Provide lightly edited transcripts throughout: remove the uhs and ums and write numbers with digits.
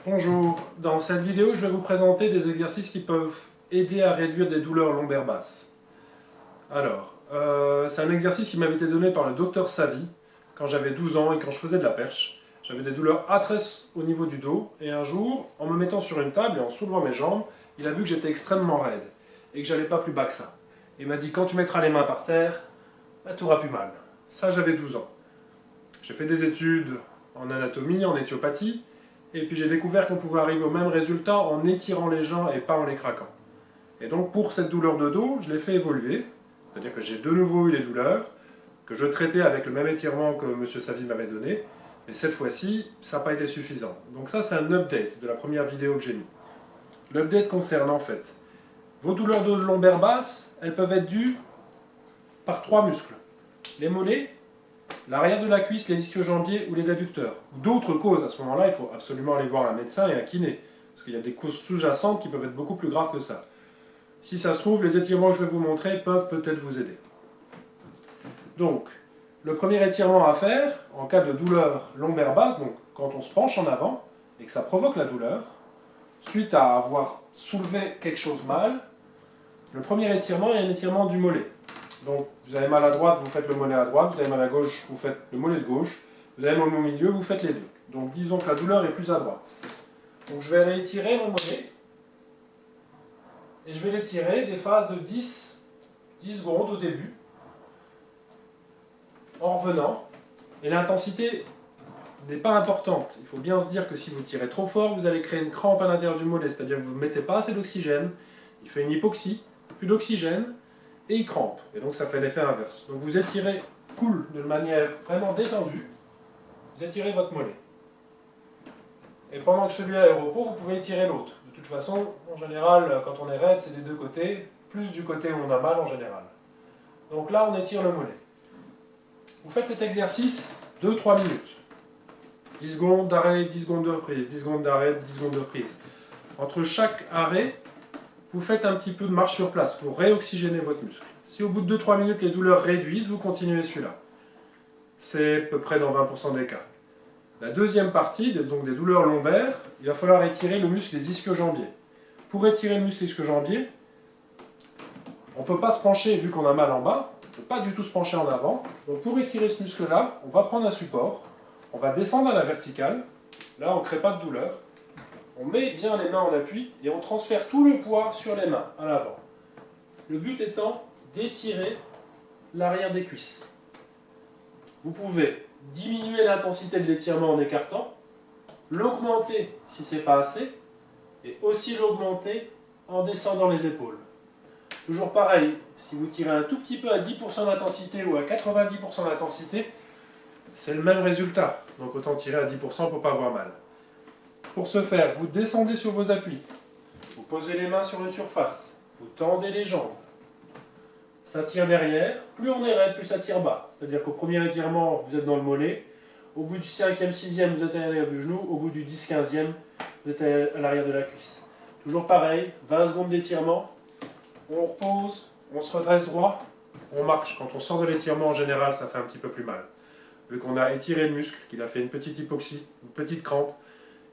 Bonjour, dans cette vidéo je vais vous présenter des exercices qui peuvent aider à réduire des douleurs lombaires basses. Alors, c'est un exercice qui m'avait été donné par le docteur Savy quand j'avais 12 ans et quand je faisais de la perche. J'avais des douleurs atroces au niveau du dos et un jour, en me mettant sur une table et en soulevant mes jambes, il a vu que j'étais extrêmement raide et que j'allais pas plus bas que ça. Il m'a dit quand tu mettras les mains par terre, bah, tu auras plus mal. Ça j'avais 12 ans. J'ai fait des études en anatomie, en éthiopathie, et puis j'ai découvert qu'on pouvait arriver au même résultat en étirant les gens et pas en les craquant. Et donc pour cette douleur de dos, je l'ai fait évoluer, c'est-à-dire que j'ai de nouveau eu les douleurs, que je traitais avec le même étirement que M. Savy m'avait donné, mais cette fois-ci, ça n'a pas été suffisant. Donc ça c'est un update de la première vidéo que j'ai mis. L'update concerne en fait vos douleurs de lombaire basse, elles peuvent être dues par 3 muscles. Les mollets, l'arrière de la cuisse, les ischio-jambiers ou les adducteurs. D'autres causes, à ce moment-là, il faut absolument aller voir un médecin et un kiné. Parce qu'il y a des causes sous-jacentes qui peuvent être beaucoup plus graves que ça. Si ça se trouve, les étirements que je vais vous montrer peuvent peut-être vous aider. Donc, le premier étirement à faire, en cas de douleur lombaire basse, donc quand on se penche en avant et que ça provoque la douleur, suite à avoir soulevé quelque chose mal, le premier étirement est un étirement du mollet. Donc, vous avez mal à droite, vous faites le mollet à droite, vous avez mal à gauche, vous faites le mollet de gauche, vous avez mal au milieu, vous faites les deux. Donc, disons que la douleur est plus à droite. Donc, je vais aller étirer mon mollet, et je vais l'étirer des phases de 10 secondes au début, en revenant, et l'intensité n'est pas importante. Il faut bien se dire que si vous tirez trop fort, vous allez créer une crampe à l'intérieur du mollet, c'est-à-dire que vous ne mettez pas assez d'oxygène, il fait une hypoxie, plus d'oxygène, et il crampe. Et donc ça fait l'effet inverse. Donc vous étirez cool, de manière vraiment détendue, vous étirez votre mollet. Et pendant que celui-là est au repos, vous pouvez étirer l'autre. De toute façon, en général, quand on est raide, c'est des deux côtés, plus du côté où on a mal en général. Donc là, on étire le mollet. Vous faites cet exercice 2-3 minutes. 10 secondes d'arrêt, 10 secondes de reprise, 10 secondes d'arrêt, 10 secondes de reprise. Entre chaque arrêt, vous faites un petit peu de marche sur place pour réoxygéner votre muscle. Si au bout de 2-3 minutes les douleurs réduisent, vous continuez celui-là. C'est à peu près dans 20% des cas. La deuxième partie, donc des douleurs lombaires, il va falloir étirer le muscle des ischio-jambiers. Pour étirer le muscle ischio-jambier, on ne peut pas se pencher vu qu'on a mal en bas, on ne peut pas du tout se pencher en avant. Donc pour étirer ce muscle-là, on va prendre un support, on va descendre à la verticale, là on ne crée pas de douleur. On met bien les mains en appui et on transfère tout le poids sur les mains, à l'avant. Le but étant d'étirer l'arrière des cuisses. Vous pouvez diminuer l'intensité de l'étirement en écartant, l'augmenter si ce n'est pas assez, et aussi l'augmenter en descendant les épaules. Toujours pareil, si vous tirez un tout petit peu à 10% d'intensité ou à 90% d'intensité, c'est le même résultat. Donc autant tirer à 10% pour ne pas avoir mal. Pour ce faire, vous descendez sur vos appuis, vous posez les mains sur une surface, vous tendez les jambes, ça tire derrière, plus on est raide, plus ça tire bas. C'est-à-dire qu'au premier étirement, vous êtes dans le mollet, au bout du 5e, 6e, vous êtes à l'arrière du genou, au bout du 10, 15e, vous êtes à l'arrière de la cuisse. Toujours pareil, 20 secondes d'étirement, on repose, on se redresse droit, on marche. Quand on sort de l'étirement, en général, ça fait un petit peu plus mal. Vu qu'on a étiré le muscle, qu'il a fait une petite hypoxie, une petite crampe,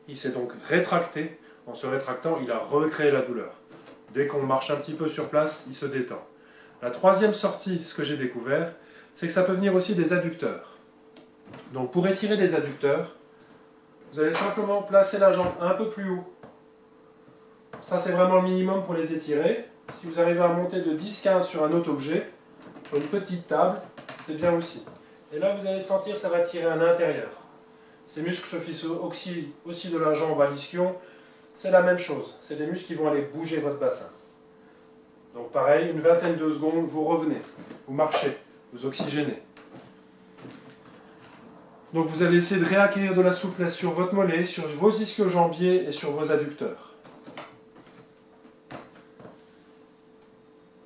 il s'est donc rétracté. En se rétractant, il a recréé la douleur. Dès qu'on marche un petit peu sur place, il se détend. La troisième sortie, ce que j'ai découvert, c'est que ça peut venir aussi des adducteurs. Donc pour étirer les adducteurs, vous allez simplement placer la jambe un peu plus haut. Ça c'est vraiment le minimum pour les étirer. Si vous arrivez à monter de 10-15 sur un autre objet, sur une petite table, c'est bien aussi. Et là vous allez sentir que ça va tirer à l'intérieur. Ces muscles se fixent aussi de la jambe à l'ischio. C'est la même chose. C'est des muscles qui vont aller bouger votre bassin. Donc pareil, une vingtaine de secondes, vous revenez. Vous marchez, vous oxygénez. Donc vous allez essayer de réacquérir de la souplesse sur votre mollet, sur vos ischio-jambiers et sur vos adducteurs.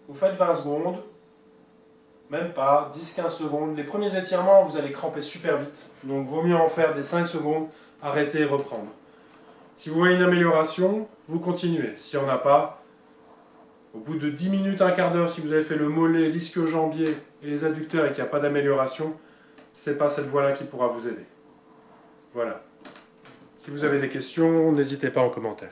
Vous faites 20 secondes. Même pas, 10-15 secondes. Les premiers étirements, vous allez cramper super vite. Donc vaut mieux en faire des 5 secondes, arrêter et reprendre. Si vous voyez une amélioration, vous continuez. S'il n'y en a pas, au bout de 10 minutes, un quart d'heure, si vous avez fait le mollet, l'ischio-jambier et les adducteurs et qu'il n'y a pas d'amélioration, c'est pas cette voie-là qui pourra vous aider. Voilà. Si vous avez des questions, n'hésitez pas en commentaire.